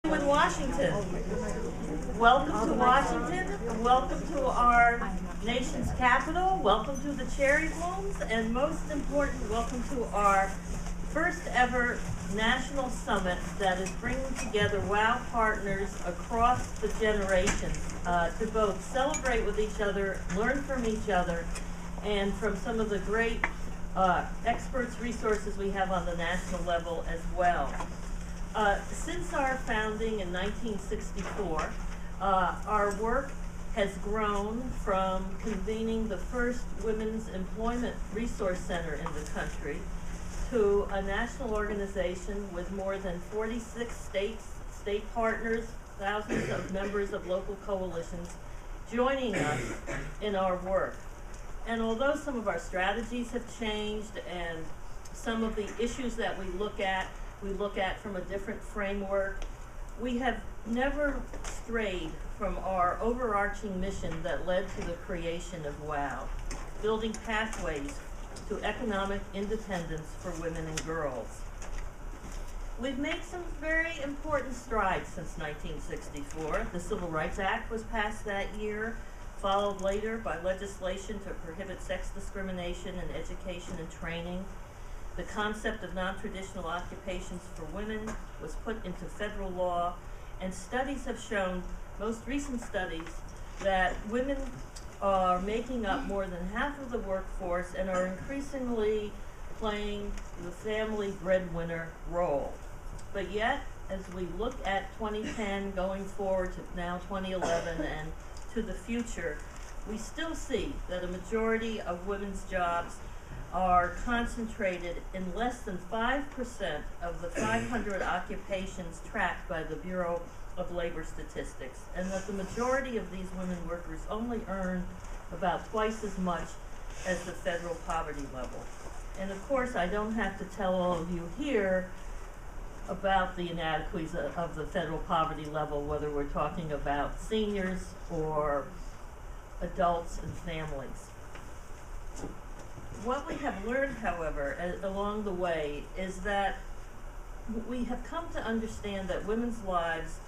In Washington. Welcome to Washington. Welcome to our nation's capital. Welcome to the cherry blooms. And most important, welcome to our first ever national summit that is bringing together WOW partners across the generations to both celebrate with each other, learn from each other, and from some of the great experts, resources we have on the national level as well. Since our founding in 1964, our work has grown from convening the first Women's Employment Resource Center in the country to a national organization with more than 46 state partners, thousands of members of local coalitions joining us in our work. And although some of our strategies have changed and some of the issues that we look at from a different framework, we have never strayed from our overarching mission that led to the creation of WOW, building pathways to economic independence for women and girls. We've made some very important strides since 1964. The Civil Rights Act was passed that year, followed later by legislation to prohibit sex discrimination in education and training. The concept of non-traditional occupations for women was put into federal law, and studies have shown, most recent studies, that women are making up more than half of the workforce and are increasingly playing the family breadwinner role. But yet, as we look at 2010 going forward to now 2011 and to the future, we still see that a majority of women's jobs are concentrated in less than 5% of the 500 occupations tracked by the Bureau of Labor Statistics, and that the majority of these women workers only earn about twice as much as the federal poverty level. And of course, I don't have to tell all of you here about the inadequacies of the federal poverty level, whether we're talking about seniors or adults and families. What we have learned, however, along the way is that we have come to understand that women's lives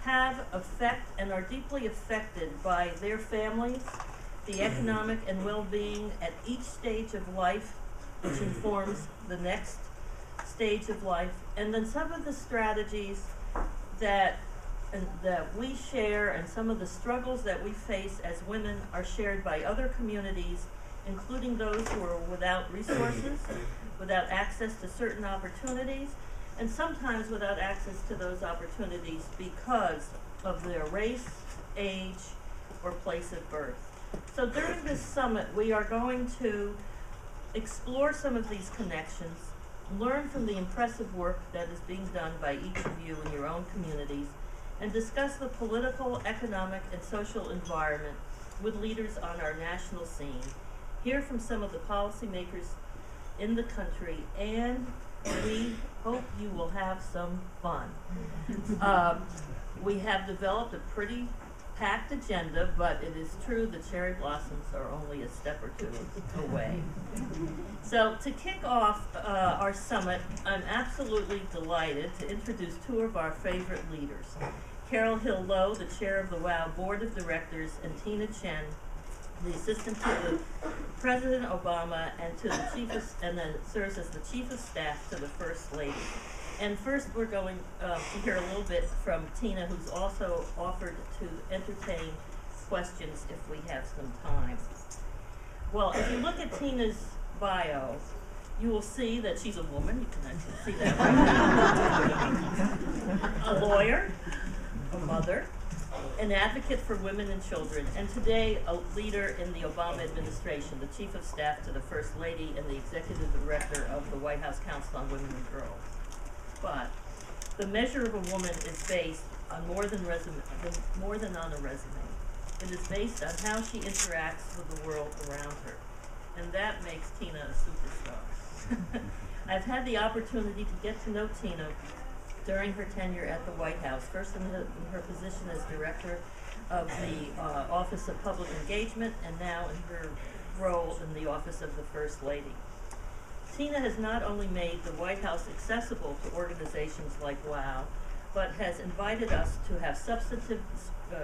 have effect and are deeply affected by their families, the economic and well-being at each stage of life, which informs the next stage of life, and then some of the strategies that we share and some of the struggles that we face as women are shared by other communities, including those who are without resources, without access to certain opportunities, and sometimes without access to those opportunities because of their race, age, or place of birth. So during this summit, we are going to explore some of these connections, learn from the impressive work that is being done by each of you in your own communities, and discuss the political, economic, and social environment with leaders on our national scene, hear from some of the policymakers in the country, and we hope you will have some fun. We have developed a pretty packed agenda, but it is true the cherry blossoms are only a step or two away. So to kick off our summit, I'm absolutely delighted to introduce two of our favorite leaders. Carol Hill Lowe, the chair of the WOW Board of Directors, and Tina Chen, the assistant to the President Obama and to the and then serves as the chief of staff to the First Lady. And first, we're going to hear a little bit from Tina, who's also offered to entertain questions if we have some time. Well, if you look at Tina's bio, you will see that she's a woman. You can actually see that right now. A lawyer, a mother, an advocate for women and children, and today a leader in the Obama administration, the chief of staff to the First Lady and the executive director of the White House Council on Women and Girls. But the measure of a woman is based on more than on a resume. It is based on how she interacts with the world around her, and that makes Tina a superstar. I've had the opportunity to get to know Tina during her tenure at the White House, first in her position as director of the Office of Public Engagement, and now in her role in the Office of the First Lady. Tina has not only made the White House accessible to organizations like WOW, but has invited us to have substantive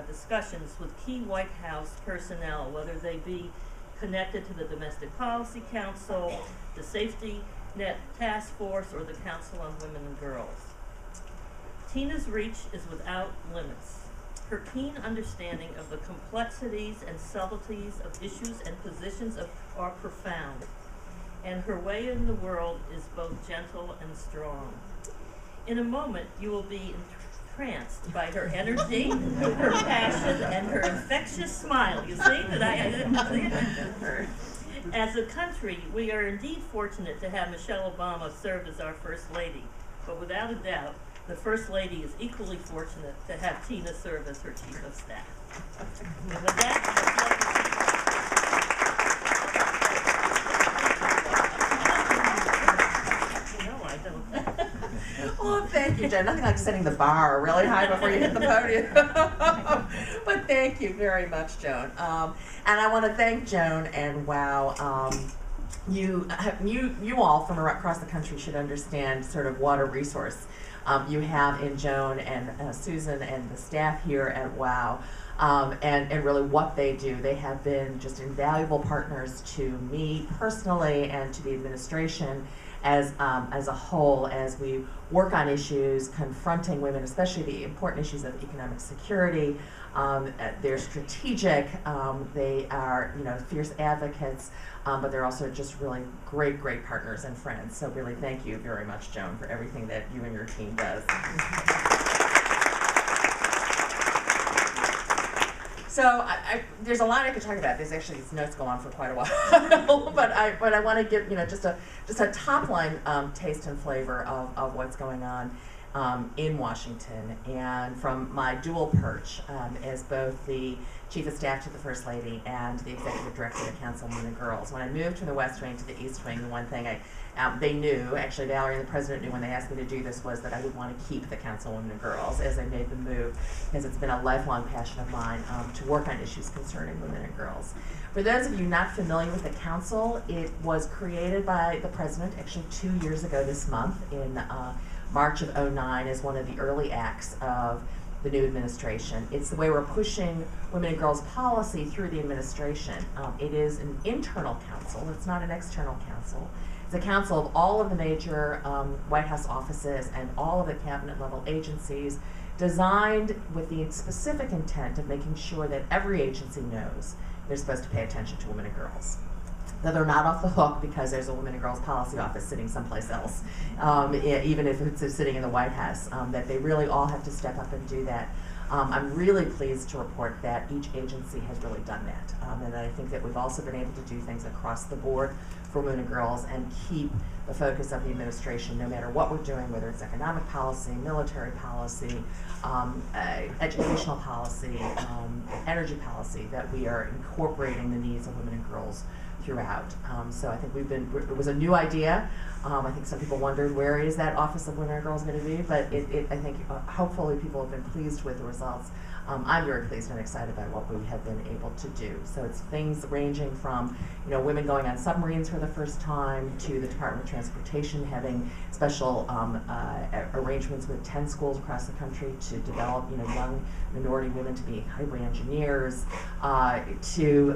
discussions with key White House personnel, whether they be connected to the Domestic Policy Council, the Safety Net Task Force, or the Council on Women and Girls. Tina's reach is without limits. Her keen understanding of the complexities and subtleties of issues and positions are profound, and her way in the world is both gentle and strong. In a moment, you will be entranced by her energy, her passion, and her infectious smile. You see that I didn't see it? As a country, we are indeed fortunate to have Michelle Obama serve as our First Lady, but without a doubt, the First Lady is equally fortunate to have Tina serve as her Chief of Staff. And with that, Well, thank you, Jen. Nothing like setting the bar really high before you hit the podium. But thank you very much, Joan. And I want to thank Joan and WOW. You all from across the country should understand sort of what a resource you have in Joan and Susan and the staff here at WOW. And really what they do. They have been just invaluable partners to me personally and to the administration as a whole, as we work on issues confronting women, especially the important issues of economic security. They're strategic, they are fierce advocates, but they're also just really great partners and friends. So really thank you very much, Joan, for everything that you and your team does. So there's a lot I could talk about. There's actually these notes go on for quite a while, but I want to give just a top line taste and flavor of what's going on in Washington, and from my dual perch as both the Chief of Staff to the First Lady and the Executive Director of the Council on Women and Girls. When I moved from the West Wing to the East Wing, the one thing they knew, actually Valerie and the President knew when they asked me to do this, was that I would want to keep the Council on Women and Girls as I made the move, because it's been a lifelong passion of mine to work on issues concerning women and girls. For those of you not familiar with the Council, it was created by the President actually 2 years ago this month in March of '09 as one of the early acts of the new administration. It's the way we're pushing women and girls policy through the administration. It is an internal council, it's not an external council. It's a council of all of the major White House offices and all of the cabinet level agencies, designed with the specific intent of making sure that every agency knows they're supposed to pay attention to women and girls. That they're not off the hook because there's a Women and Girls Policy Office sitting someplace else, even if it's sitting in the White House, that they really all have to step up and do that. I'm really pleased to report that each agency has really done that, and I think that we've also been able to do things across the board for women and girls and keep the focus of the administration, no matter what we're doing, whether it's economic policy, military policy, educational policy, energy policy, that we are incorporating the needs of women and girls throughout. So I think it was a new idea. I think some people wondered, where is that Office of Women and Girls going to be? But I think hopefully people have been pleased with the results. I'm very pleased and excited by what we have been able to do. So it's things ranging from women going on submarines for the first time, to the Department of Transportation having special arrangements with 10 schools across the country to develop young minority women to be highway engineers, to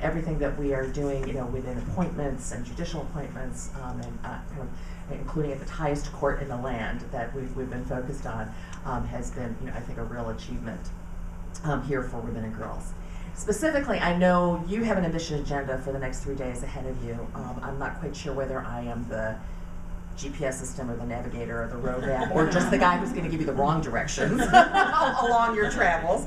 everything that we are doing within appointments and judicial appointments, and kind of including at the highest court in the land that we've been focused on, has been, I think, a real achievement here for women and girls. Specifically, I know you have an ambitious agenda for the next 3 days ahead of you. I'm not quite sure whether I am the GPS system or the navigator or the road map, or just the guy who's going to give you the wrong directions along your travels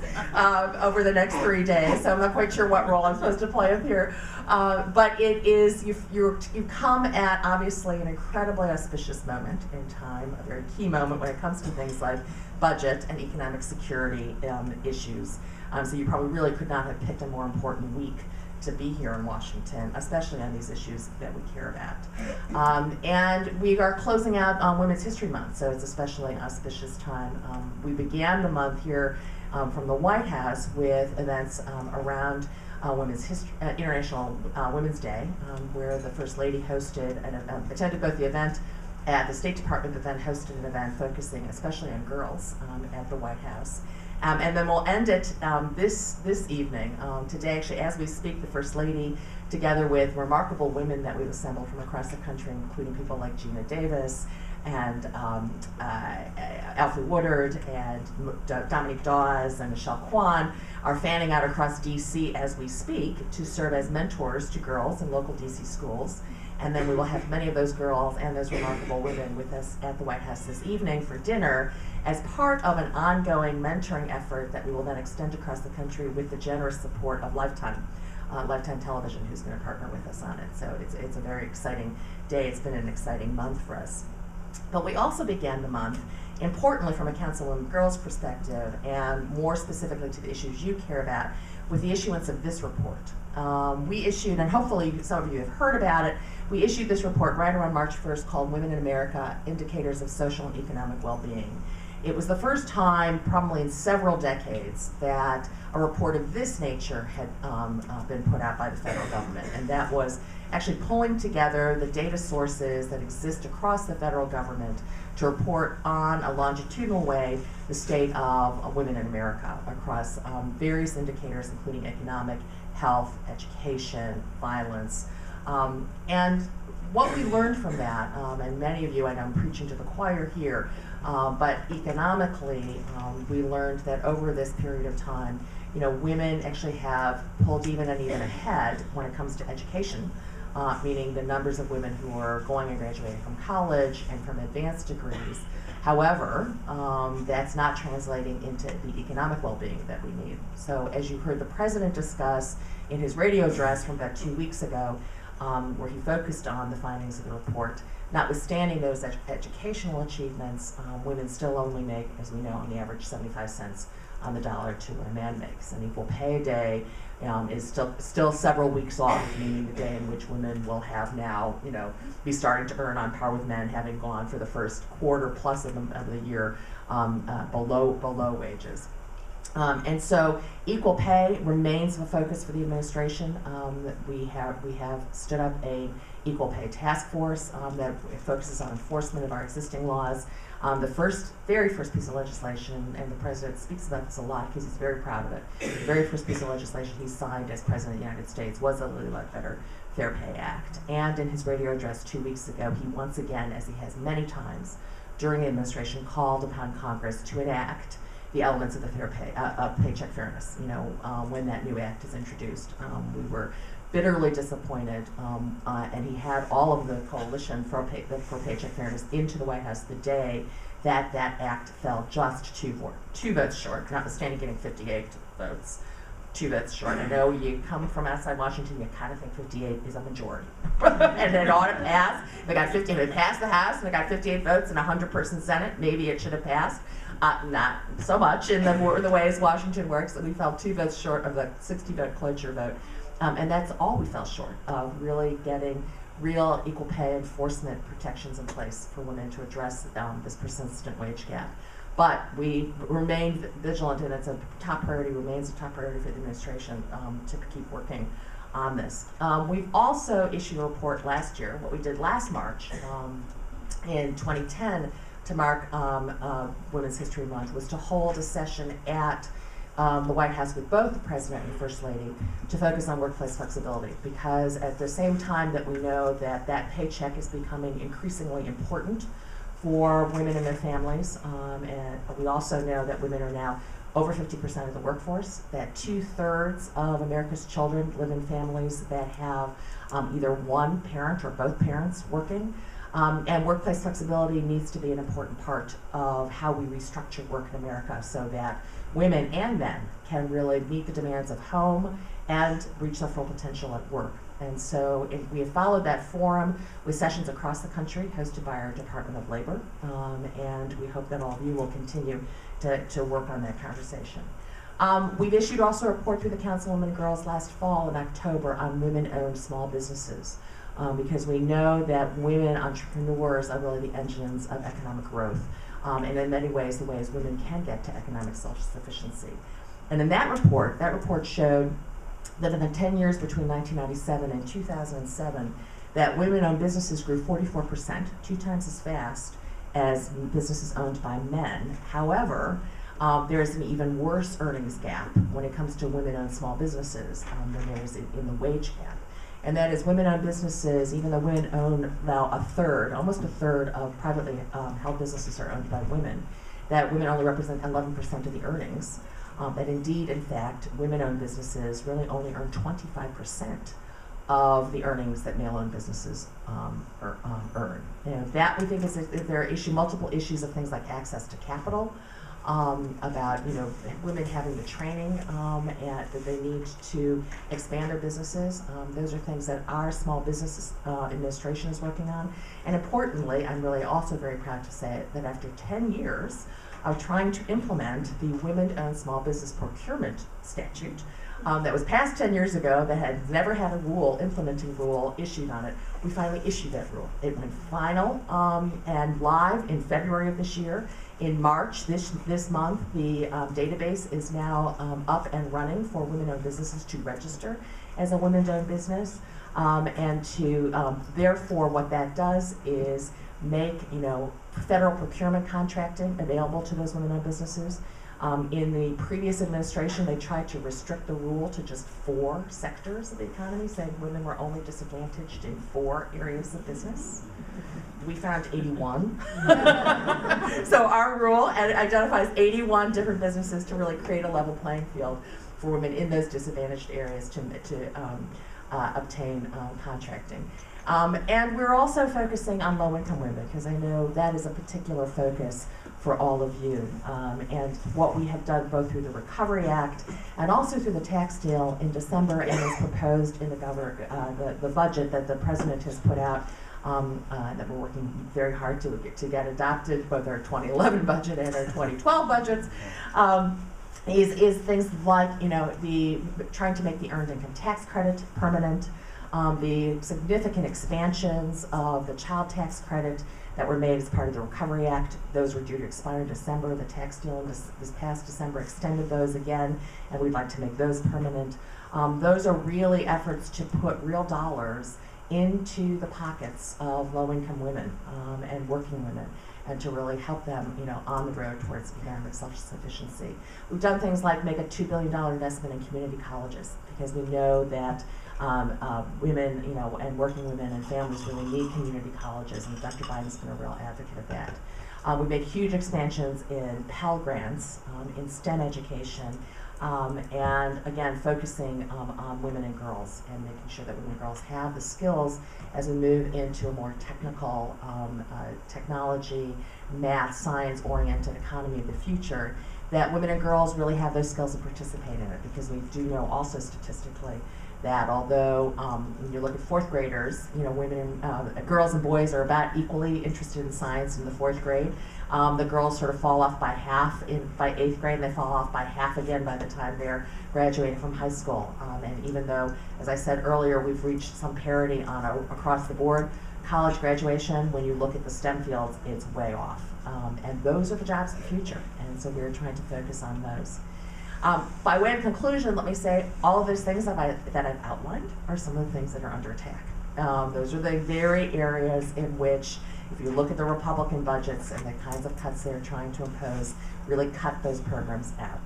over the next 3 days. So I'm not quite sure what role I'm supposed to play up here. But it is, you come at obviously an incredibly auspicious moment in time, a very key moment when it comes to things like budget and economic security issues. So you probably really could not have picked a more important week to be here in Washington, especially on these issues that we care about. And we are closing out Women's History Month, so it's especially an auspicious time. We began the month here from the White House with events around International Women's Day, where the First Lady hosted and attended both the event at the State Department that then hosted an event focusing especially on girls at the White House. And then we'll end it this evening. Today, actually, as we speak, the First Lady, together with remarkable women that we've assembled from across the country, including people like Gina Davis and Alfre Woodard and Dominique Dawes and Michelle Kwan, are fanning out across DC as we speak to serve as mentors to girls in local DC schools. And then we will have many of those girls and those remarkable women with us at the White House this evening for dinner as part of an ongoing mentoring effort that we will then extend across the country with the generous support of Lifetime Television, who's going to partner with us on it. So it's a very exciting day. It's been an exciting month for us. But we also began the month, importantly from a Councilwoman Girls perspective, and more specifically to the issues you care about, with the issuance of this report. We issued, and hopefully some of you have heard about it, we issued this report right around March 1st called Women in America, Indicators of Social and Economic Well-Being. It was the first time, probably in several decades, that a report of this nature had been put out by the federal government, and that was actually pulling together the data sources that exist across the federal government to report on a longitudinal way the state of women in America across various indicators, including economic, health, education, violence. And what we learned from that, and many of you, I know I'm preaching to the choir here, but economically, we learned that over this period of time, women actually have pulled even ahead when it comes to education, meaning the numbers of women who are going and graduating from college and from advanced degrees. However, that's not translating into the economic well-being that we need. So as you heard the president discuss in his radio address from about 2 weeks ago, where he focused on the findings of the report, notwithstanding those educational achievements, women still only make, as we know, on the average 75 cents on the dollar to what a man makes. An equal pay day is still several weeks off, meaning the day in which women will have now, be starting to earn on par with men, having gone for the first quarter plus of the year below wages. And so equal pay remains a focus for the administration. We have stood up a equal pay task force that focuses on enforcement of our existing laws. The very first piece of legislation, and the president speaks about this a lot because he's very proud of it, the very first piece of legislation he signed as president of the United States was the Lilly Ledbetter Fair Pay Act. And in his radio address 2 weeks ago, he once again, as he has many times during the administration, called upon Congress to enact the elements of the paycheck fairness. When that new act is introduced, we were bitterly disappointed, and he had all of the coalition for paycheck fairness into the White House the day that that act fell just two votes short, notwithstanding getting 58 votes. 2 votes short. I know you come from outside Washington, you kind of think 58 is a majority. And it ought to pass. They got 50, they passed the House, and they got 58 votes in a 100-person Senate. Maybe it should have passed. Not so much in the ways Washington works, that we fell 2 votes short of the 60-vote cloture vote. And that's all we fell short of, really getting real equal pay enforcement protections in place for women to address this persistent wage gap. But we remain vigilant, and it's a top priority, remains a top priority for the administration to keep working on this. We've also issued a report last year, what we did last March in 2010 to mark Women's History Month, was to hold a session at the White House with both the President and the First Lady to focus on workplace flexibility, because at the same time that we know that that paycheck is becoming increasingly important for women and their families, and we also know that women are now over 50% of the workforce, that 2/3 of America's children live in families that have either one parent or both parents working, and workplace flexibility needs to be an important part of how we restructure work in America so that women and men can really meet the demands of home and reach their full potential at work. And so we have followed that forum with sessions across the country hosted by our Department of Labor, and we hope that all of you will continue to work on that conversation. We've issued also a report through the Councilwoman Girls last fall in October on women-owned small businesses, because we know that women entrepreneurs are really the engines of economic growth, and in many ways the ways women can get to economic self-sufficiency. And in that report showed that in the 10 years between 1997 and 2007, that women-owned businesses grew 44%, 2 times as fast as businesses owned by men. However, there's an even worse earnings gap when it comes to women-owned small businesses than there is in the wage gap. And that is women-owned businesses, even though women own now almost a third of privately held businesses are owned by women, that women only represent 11% of the earnings. That indeed, in fact, women-owned businesses really only earn 25% of the earnings that male-owned businesses earn. That we think is there are multiple issues of things like access to capital, about women having the training that they need to expand their businesses. Those are things that our Small Business Administration is working on. And importantly, I'm really also very proud to say that after 10 years of trying to implement the Women-Owned Small Business Procurement Statute that was passed 10 years ago, that had never had a implementing rule issued on it, we finally issued that rule. It went final and live in February of this year. In March this month, the database is now up and running for women-owned businesses to register as a women-owned business, and to therefore what that does is make federal procurement contracting available to those women-owned businesses. In the previous administration, they tried to restrict the rule to just 4 sectors of the economy, saying women were only disadvantaged in 4 areas of business. We found 81. So our rule identifies 81 different businesses to really create a level playing field for women in those disadvantaged areas to obtain contracting. And we're also focusing on low-income women, because I know that is a particular focus for all of you. And what we have done both through the Recovery Act and also through the tax deal in December, and is proposed in the budget that the President has put out, that we're working very hard to get adopted, both our 2011 budget and our 2012 budgets, is things like trying to make the earned income tax credit permanent, the significant expansions of the child tax credit that were made as part of the Recovery Act. Those were due to expire in December. The tax deal this past December extended those again, and we'd like to make those permanent. Those are really efforts to put real dollars into the pockets of low-income women and working women, and to really help them, on the road towards economic self-sufficiency. We've done things like make a $2 billion investment in community colleges, because we know that women, and working women and families really need community colleges, and Dr. Biden's been a real advocate of that. We make huge expansions in Pell Grants, in STEM education, and again, focusing on women and girls, and making sure that women and girls have the skills as we move into a more technical, technology, math, science-oriented economy of the future, that women and girls really have those skills to participate in it, because we do know also statistically that although when you look at 4th graders, girls and boys are about equally interested in science in the 4th grade. The girls sort of fall off by half by 8th grade, and they fall off by half again by the time they're graduating from high school. And even though, as I said earlier, we've reached some parity on across the board, college graduation, when you look at the STEM fields, it's way off. And those are the jobs of the future, and so we're trying to focus on those. By way of conclusion, let me say all of those things that I've outlined are some of the things that are under attack. Those are the very areas in which, if you look at the Republican budgets and the kinds of cuts they're trying to impose, really cut those programs out.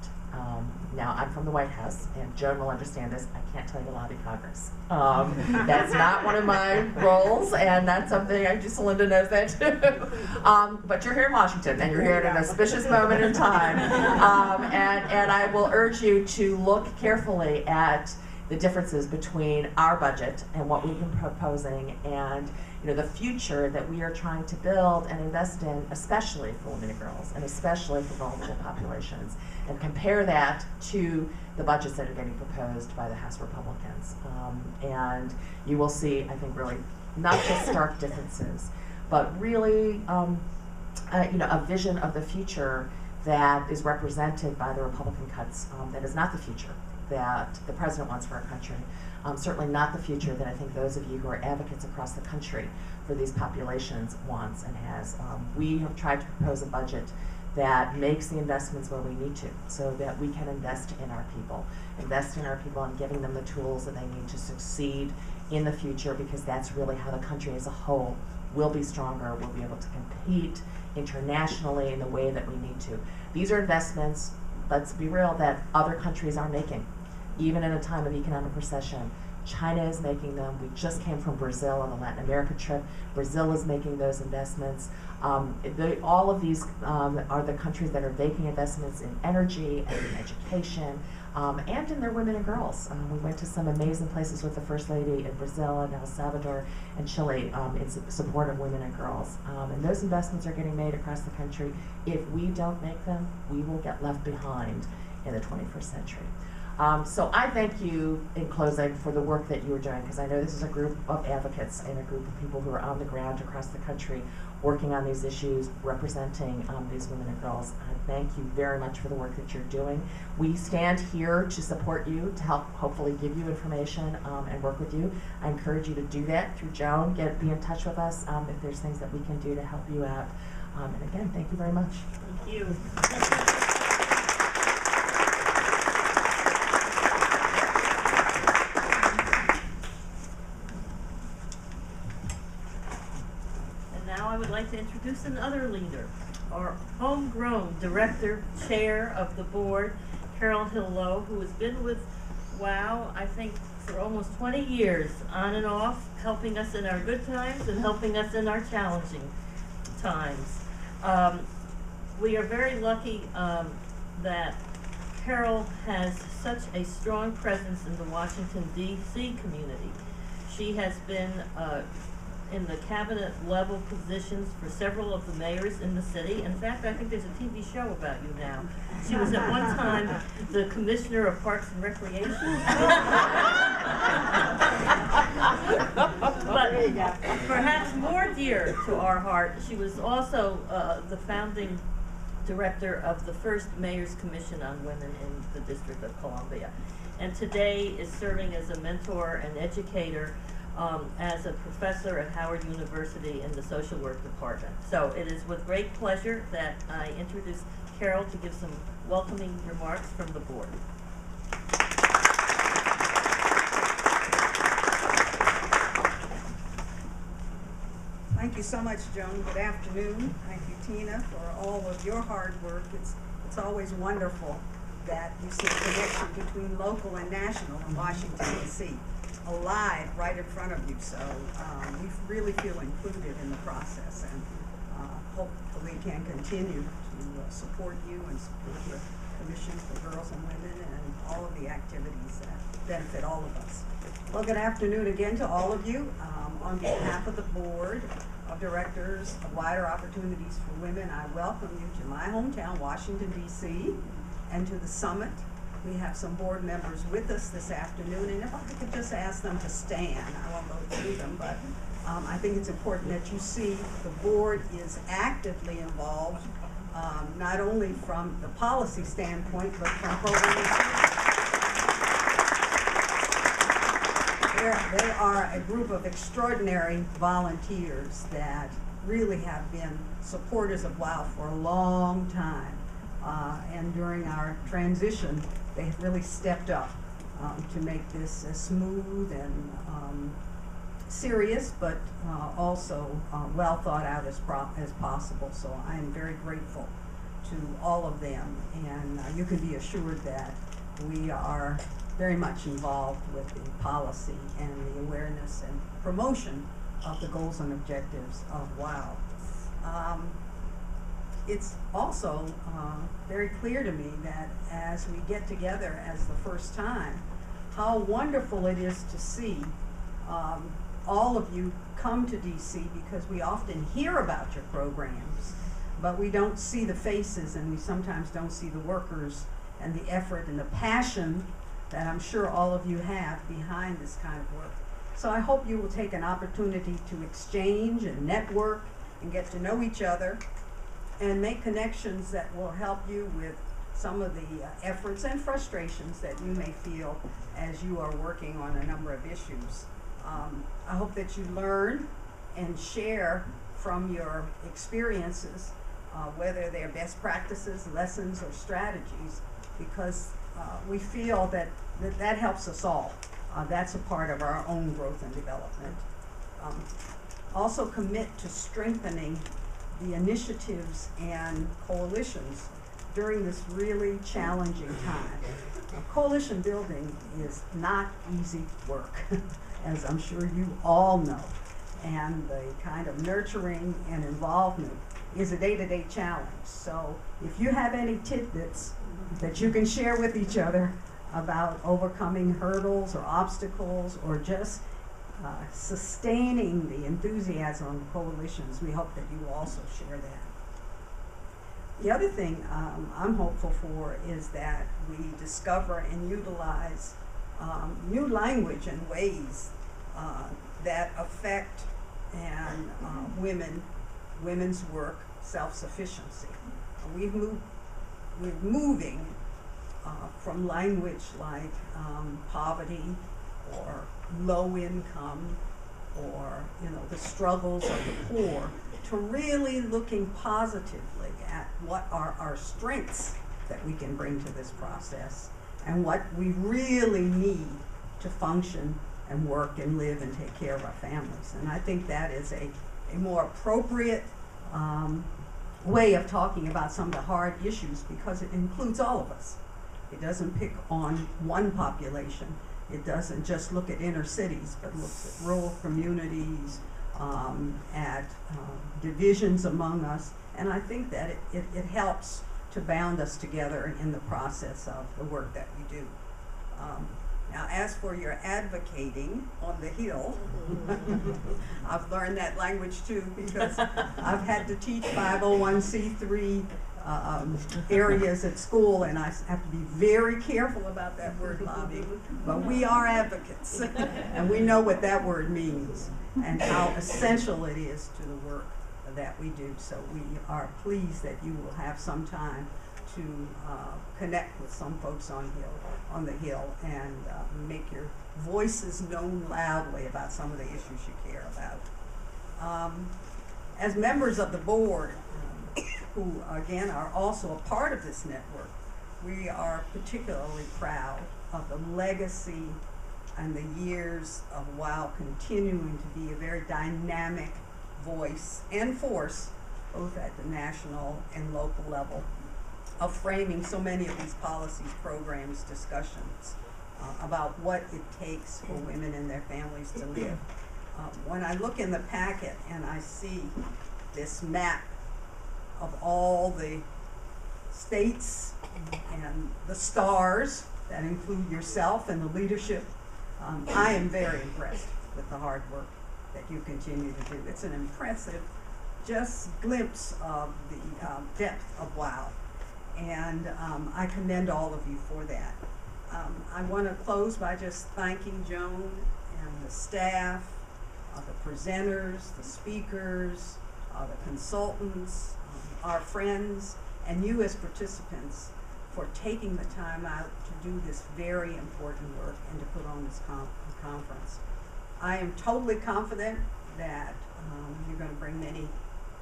Now, I'm from the White House, and Joan will understand this. I can't tell you to lobby Congress. That's not one of my roles, and that's something Linda knows that too. But you're here in Washington, and you're here at an auspicious moment in time. And I will urge you to look carefully at the differences between our budget and what we've been proposing, and the future that we are trying to build and invest in, especially for women and girls, and especially for vulnerable populations, and compare that to the budgets that are getting proposed by the House Republicans. And you will see, I think, really not just stark differences, but really a vision of the future that is represented by the Republican cuts, that is not the future that the President wants for our country. Certainly not the future that I think those of you who are advocates across the country for these populations wants and has. We have tried to propose a budget that makes the investments where we need to, so that we can invest in our people and giving them the tools that they need to succeed in the future, because that's really how the country as a whole will be stronger, will be able to compete internationally in the way that we need to. These are investments, let's be real, that other countries are making, even in a time of economic recession. China is making them. We just came from Brazil on a Latin America trip. Brazil is making those investments. All of these are the countries that are making investments in energy and in education, and in their women and girls. We went to some amazing places with the First Lady in Brazil and El Salvador and Chile in support of women and girls. And those investments are getting made across the country. If we don't make them, we will get left behind in the 21st century. So I thank you, in closing, for the work that you are doing, because I know this is a group of advocates and a group of people who are on the ground across the country working on these issues, representing these women and girls. I thank you very much for the work that you're doing. We stand here to support you, to help hopefully give you information and work with you. I encourage you to do that through Joan. Be in touch with us if there's things that we can do to help you out. And again, thank you very much. Thank you. I would like to introduce another leader, our homegrown director, chair of the board, Carol Hill-Lowe, who has been with WOW, I think, for almost 20 years, on and off, helping us in our good times and helping us in our challenging times. We are very lucky that Carol has such a strong presence in the Washington, D.C. community. She has been in the cabinet level positions for several of the mayors in the city. In fact, I think there's a TV show about you now. She was at one time the commissioner of Parks and Recreation. But perhaps more dear to our heart, she was also the founding director of the first Mayor's Commission on Women in the District of Columbia. And today is serving as a mentor and educator as a professor at Howard University in the social work department. So it is with great pleasure that I introduce Carol to give some welcoming remarks from the board. Thank you so much, Joan. Good afternoon. Thank you, Tina, for all of your hard work. It's always wonderful that you see a connection between local and national in Washington, D.C. alive right in front of you. So we really feel included in the process, and hopefully can continue to support you and support the Commission for Girls and Women and all of the activities that benefit all of us. Well, good afternoon again to all of you. On behalf of the Board of Directors of Wider Opportunities for Women, I welcome you to my hometown, Washington, D.C., and to the summit. We have some board members with us this afternoon, and if I could just ask them to stand, I won't go through them, but I think it's important that you see the board is actively involved, not only from the policy standpoint, but from programming. They are a group of extraordinary volunteers that really have been supporters of WOW for a long time. And during our transition, they have really stepped up to make this as smooth and serious, but also well thought out as possible. So I am very grateful to all of them, and you can be assured that we are very much involved with the policy and the awareness and promotion of the goals and objectives of WOW. It's also very clear to me that as we get together as the first time, how wonderful it is to see all of you come to DC, because we often hear about your programs, but we don't see the faces, and we sometimes don't see the workers and the effort and the passion that I'm sure all of you have behind this kind of work. So I hope you will take an opportunity to exchange and network and get to know each other and make connections that will help you with some of the efforts and frustrations that you may feel as you are working on a number of issues. I hope that you learn and share from your experiences, whether they're best practices, lessons, or strategies, because we feel that helps us all That's a part of our own growth and development. Also commit to strengthening the initiatives and coalitions during this really challenging time. Coalition building is not easy work, as I'm sure you all know. And the kind of nurturing and involvement is a day-to-day challenge. So if you have any tidbits that you can share with each other about overcoming hurdles or obstacles or just sustaining the enthusiasm of coalitions, we hope that you will also share that. The other thing I'm hopeful for is that we discover and utilize new language and ways that affect and women's work self-sufficiency. We're moving from language like poverty or low income or the struggles of the poor to really looking positively at what are our strengths that we can bring to this process and what we really need to function and work and live and take care of our families. And I think that is a more appropriate way of talking about some of the hard issues because it includes all of us. It doesn't pick on one population. It doesn't just look at inner cities, but looks at rural communities, at divisions among us. And I think that it helps to bound us together in the process of the work that we do. Now, as for your advocating on the Hill, I've learned that language too because I've had to teach 501c3 areas at school, and I have to be very careful about that word lobbying. But we are advocates, and we know what that word means and how essential it is to the work that we do. So we are pleased that you will have some time to connect with some folks on the Hill and make your voices known loudly about some of the issues you care about. As members of the board, who again are also a part of this network, we are particularly proud of the legacy and the years of WOW continuing to be a very dynamic voice and force, both at the national and local level, of framing so many of these policies, programs, discussions about what it takes for women and their families to live. When I look in the packet and I see this map of all the states and the stars that include yourself and the leadership, I am very impressed with the hard work that you continue to do. It's an impressive just glimpse of the depth of WOW. And I commend all of you for that. I want to close by just thanking Joan and the staff, the presenters, the speakers, the consultants, our friends, and you as participants for taking the time out to do this very important work and to put on this conference. I am totally confident that you're going to bring many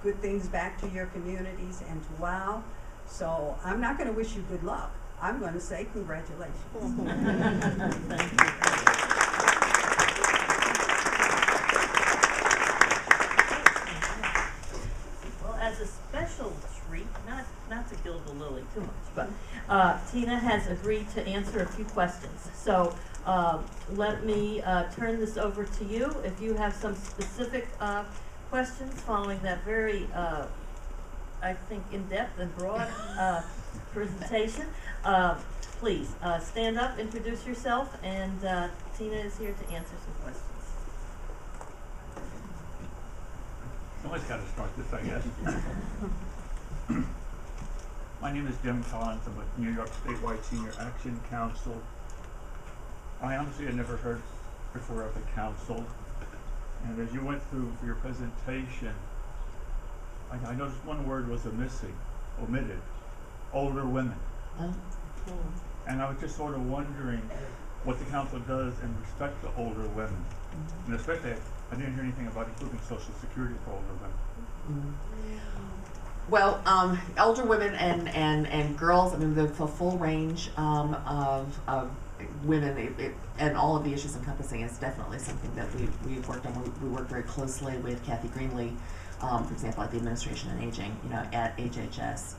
good things back to your communities and to WOW. So I'm not going to wish you good luck. I'm going to say congratulations. Thank you. Well, as a special treat, not to gild the lily too much, but Tina has agreed to answer a few questions. So let me turn this over to you. If you have some specific questions following that very I think in-depth and broad presentation. Please stand up, introduce yourself, and Tina is here to answer some questions. Somebody's got to start this, I guess. My name is Jim Collins. I'm with New York Statewide Senior Action Council. I honestly had never heard before of the council. And as you went through for your presentation, I noticed one word was omitted, older women. And I was just sort of wondering what the council does in respect to older women. And especially, I didn't hear anything about including Social Security for older women. Well, elder women and girls, I mean, the full range of women, and all of the issues encompassing is definitely something that we've worked on. We work very closely with Kathy Greenlee, for example, at the Administration on Aging, at HHS.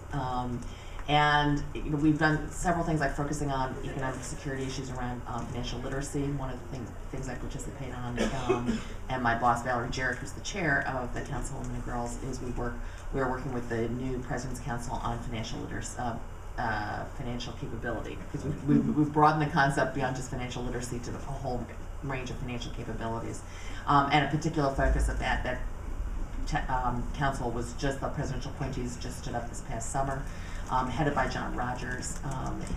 And we've done several things like focusing on economic security issues around financial literacy. One of the things I participate on, and my boss Valerie Jarrett, who's the chair of the Council of Women and Girls, is we are working with the new President's Council on financial literacy. Financial capability, because we've broadened the concept beyond just financial literacy to a whole range of financial capabilities, and a particular focus of that council was just the presidential appointees just stood up this past summer, headed by John Rogers,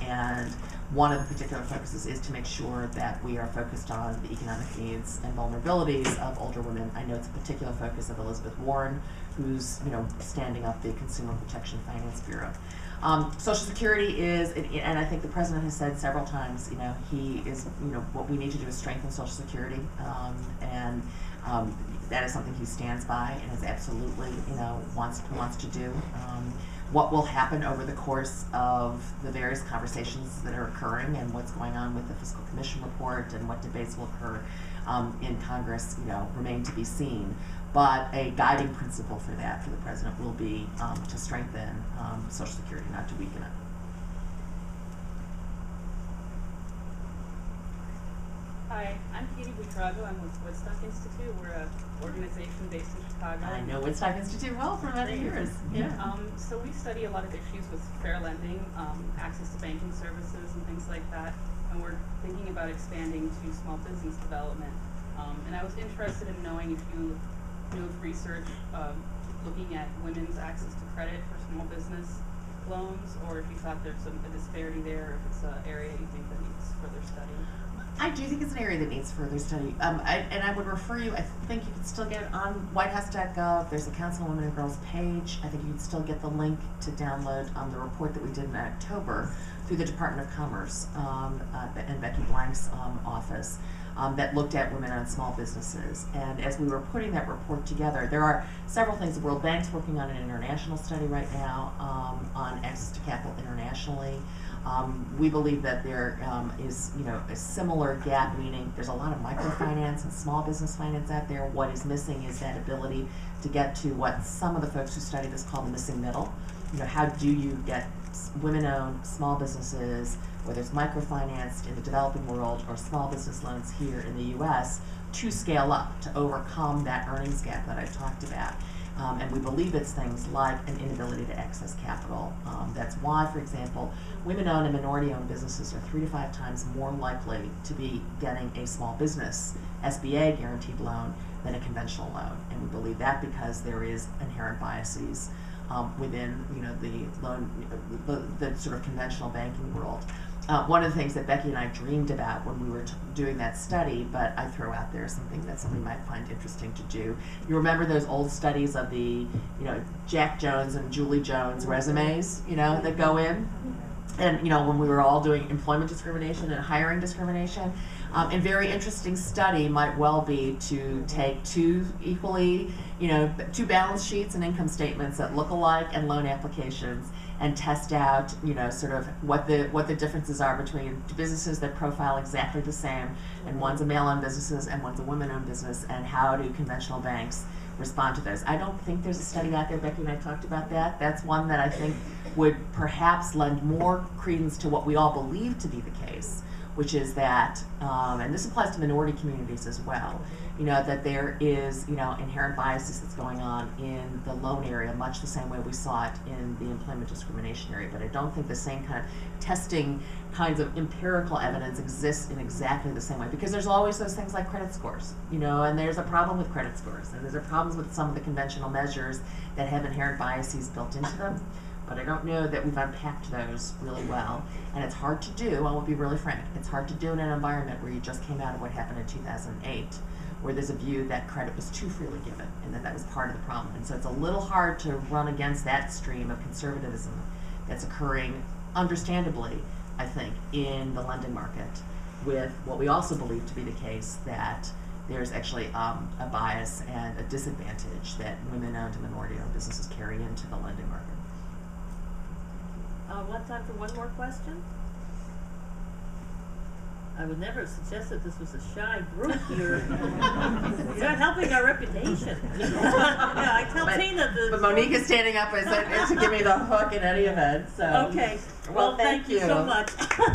and one of the particular focuses is to make sure that we are focused on the economic needs and vulnerabilities of older women. I know it's a particular focus of Elizabeth Warren, who's standing up the Consumer Protection Finance Bureau. Social Security is, and I think the president has said several times, he is, what we need to do is strengthen Social Security, and that is something he stands by and is absolutely, wants to do. What will happen over the course of the various conversations that are occurring and what's going on with the Fiscal Commission report and what debates will occur in Congress, remain to be seen. But a guiding principle for that, for the president, will be to strengthen Social Security, not to weaken it. Hi, I'm Katie Buitrago. I'm with Woodstock Institute. We're an organization based in Chicago. I know Woodstock Institute well for many years. Yeah. So we study a lot of issues with fair lending, access to banking services, and things like that. And we're thinking about expanding to small business development. And I was interested in knowing if you knew of research looking at women's access to credit for small business loans, or if you thought there's a disparity there, if it's an area you think that needs further study. I do think it's an area that needs further study. And I would refer you, I think you can still get it on whitehouse.gov. There's a Council of Women and Girls page. I think you can still get the link to download the report that we did in October through the Department of Commerce and Becky Blank's office. That looked at women-owned small businesses. And as we were putting that report together, there are several things. The World Bank's working on an international study right now on access to capital internationally. We believe that there is, a similar gap, meaning there's a lot of microfinance and small business finance out there. What is missing is that ability to get to what some of the folks who study this call the missing middle. How do you get women-owned small businesses, whether it's microfinanced in the developing world or small business loans here in the U.S., to scale up, to overcome that earnings gap that I've talked about. And we believe it's things like an inability to access capital. That's why, for example, women-owned and minority-owned businesses are 3 to 5 times more likely to be getting a small business SBA guaranteed loan than a conventional loan. And we believe that because there is inherent biases within the sort of conventional banking world. One of the things that Becky and I dreamed about when we were doing that study, but I throw out there something that somebody might find interesting to do. You remember those old studies of the, Jack Jones and Julie Jones resumes, that go in? And, when we were all doing employment discrimination and hiring discrimination, a very interesting study might well be to take two balance sheets and income statements that look alike and loan applications and test out, sort of what the differences are between businesses that profile exactly the same, and one's a male-owned business and one's a women-owned business, and how do conventional banks respond to those. I don't think there's a study out there. Becky and I talked about that. That's one that I think would perhaps lend more credence to what we all believe to be the case, which is that, and this applies to minority communities as well, that there is, inherent biases that's going on in the loan area, much the same way we saw it in the employment discrimination area. But I don't think the same kind of testing kinds of empirical evidence exists in exactly the same way, because there's always those things like credit scores, and there's a problem with credit scores, and there's a problems with some of the conventional measures that have inherent biases built into them. But I don't know that we've unpacked those really well. And it's hard to do, I will be really frank, it's hard to do in an environment where you just came out of what happened in 2008, where there's a view that credit was too freely given and that was part of the problem. And so it's a little hard to run against that stream of conservatism that's occurring, understandably, I think, in the lending market, with what we also believe to be the case, that there's actually a bias and a disadvantage that women-owned and minority-owned businesses carry into the lending market. One time for one more question? I would never have suggested this was a shy group. You're not helping our reputation. Yeah, I tell Tina the. But Monique is standing up as to give me the hook in any event. So. Okay. Well, thank you so much. Thank you.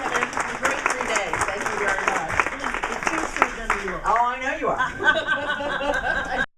Have a great 3 days. Thank you very much. It's seriously than you look. Oh, I know you are.